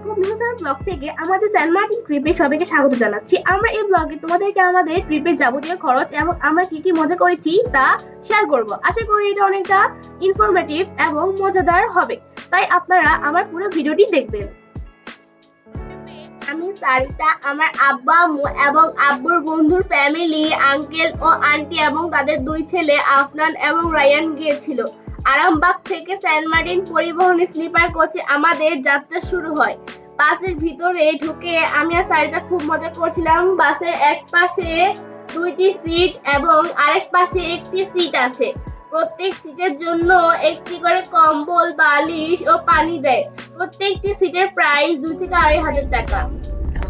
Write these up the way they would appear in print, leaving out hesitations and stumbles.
Home news and blog থেকে আমাদের Saint Martin ট্রিপে সবাইকে স্বাগত জানাচ্ছি। আমরা এই ব্লগে তোমাদেরকে আমাদের ট্রিপের যাবতীয় খরচ এবং আমরা কি কি মজা করেছি তা শেয়ার করব। আশা করি এটা অনেকটা ইনফরমেটিভ এবং মজাদার হবে, তাই আপনারা আমার পুরো ভিডিওটি দেখবেন। আমি সারিতা, আমার আব্বা আম্মু এবং আব্বুর বন্ধুর ফ্যামিলি, আঙ্কেল ও আন্টি এবং তাদের দুই ছেলে আফনান এবং রায়ান গিয়েছিল। আরামবাগ থেকে সেন্ট মার্টিন পরিবহনে স্লিপার কোচে আমাদের যাত্রা শুরু হয়। বাসের ভিতরে ঢুকে আমি আর সারিতা খুব মজা করছিলাম। বাসের এক পাশে দুইটি সিট এবং আরেক পাশে একটি সিট আছে। প্রত্যেক সিটের জন্য একটি করে কম্বল, বালিশ ও পানি দেয়। প্রত্যেকটি সিটের প্রাইস 2 থেকে 2,500 টাকা।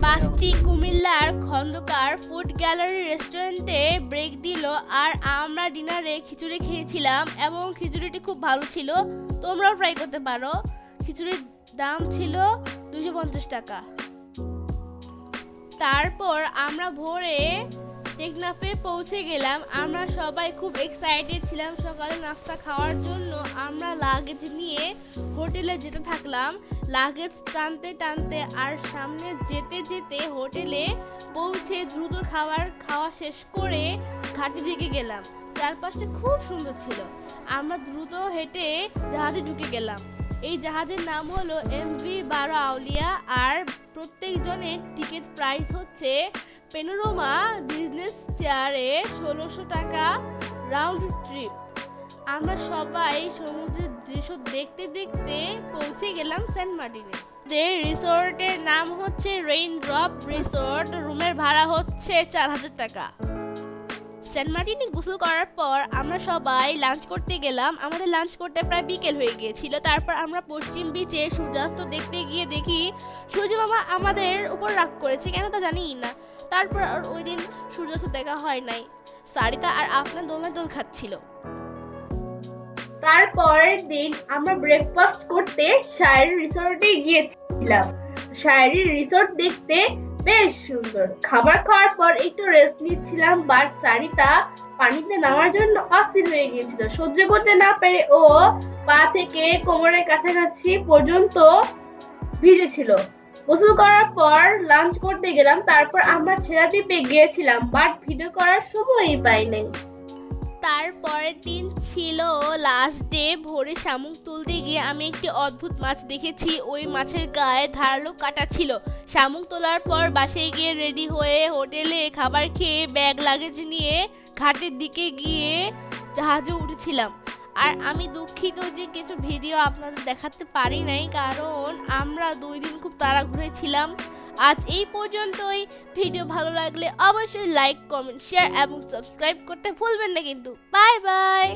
বাসটি কুমিল্লার খন্দকার ফুড গ্যালারি রেস্টুরেন্টে ব্রেক দিল আর আমরা ডিনারে খিচুড়ি খেয়েছিলাম এবং খিচুড়িটি খুব ভালো ছিল, তোমরাও ট্রাই করতে পারো। খিচুড়ির দাম ছিল 250 টাকা। তারপর আমরা ভোরে টেকনাফে পৌঁছে গেলাম। আমরা সবাই খুব এক্সাইটেড ছিলাম সকালে নাস্তা খাওয়ার জন্য। আমরা লাগেজ নিয়ে হোটেলে যেতে থাকলাম, লাগেজ টানতে টানতে আর সামনে যেতে যেতে হোটেলে পৌঁছে দ্রুত খাওয়া শেষ করে ঘাটি দিকে গেলাম। চারপাশটা খুব সুন্দর ছিল। আমরা দ্রুত হেঁটে জাহাজে ঢুকে গেলাম। এই জাহাজের নাম হলো MV-12 আউলিয়া আর প্রত্যেকজনের টিকিট প্রাইস হচ্ছে পেনোরামা বিজনেস চেয়ারে 1600 টাকা রাউন্ড ট্রিপ। আমরা সবাই সমুদ্রের দৃশ্য দেখতে দেখতে পৌঁছে গেলাম সেন্ট মার্টিনে। যে রিসোর্টের নাম হচ্ছে রেইন ড্রপ রিসোর্ট। রুমের ভাড়া হচ্ছে 4000 টাকা। সেন্ট মার্টিনে গোসল করার পর আমরা সবাই লাঞ্চ করতে গেলাম। আমাদের লাঞ্চ করতে প্রায় বিকেল হয়ে গিয়েছিল। তারপর আমরা পশ্চিম বিচে সূর্যাস্ত দেখতে গিয়ে দেখি সূর্য মামা আমাদের উপর রাগ করেছে, কেন তা জানি না। তারপর আর ওই দিন সূর্যাস্ত দেখা হয় নাই। সারিতা আর আপনার দোলনা দোল খাচ্ছিল। তারপরের দিন আমরা ব্রেকফাস্ট করতে শায়রি রিসোর্টে গিয়েছিলাম। শায়রি রিসোর্ট দেখতে বেশ সুন্দর। খাবার খাওয়ার পর একটু রেস্ট নিচ্ছিলাম, বাট সারিতা পানিতে নামার জন্য অস্থির হয়ে গিয়েছিল। সহ্য করতে না পেরে ও পা থেকে কোমরের কাছাকাছি পর্যন্ত ভিজেছিল। গোসল করার পর লাঞ্চ করতে গেলাম। তারপর আমরা ছেড়া দ্বীপে গিয়েছিলাম, বাট ভিডিও করার সময়ই পাই নাই। তারপরের দিন ছিল লাস্ট ডে। ভোরে শামুক তুলতে গিয়ে আমি একটি অদ্ভুত মাছ দেখেছি। ওই মাছের গায়ে ধারালো কাটা ছিল। শামুক তোলার পর বাসায় গিয়ে রেডি হয়ে হোটেলে খাবার খেয়ে ব্যাগ লাগেজ নিয়ে ঘাটের দিকে গিয়ে জাহাজে উঠেছিলাম। আর আমি দুঃখিত যে কিছু ভিডিও আপনাদের দেখাতে পারি নাই, কারণ আমরা 2 দিন খুব তাড়াহুড়োয় ছিলাম। আজ এই পর্যন্তই। ভিডিও ভালো লাগলে অবশ্যই লাইক, কমেন্ট, শেয়ার এবং সাবস্ক্রাইব করতে ভুলবেন না কিন্তু। Bye bye.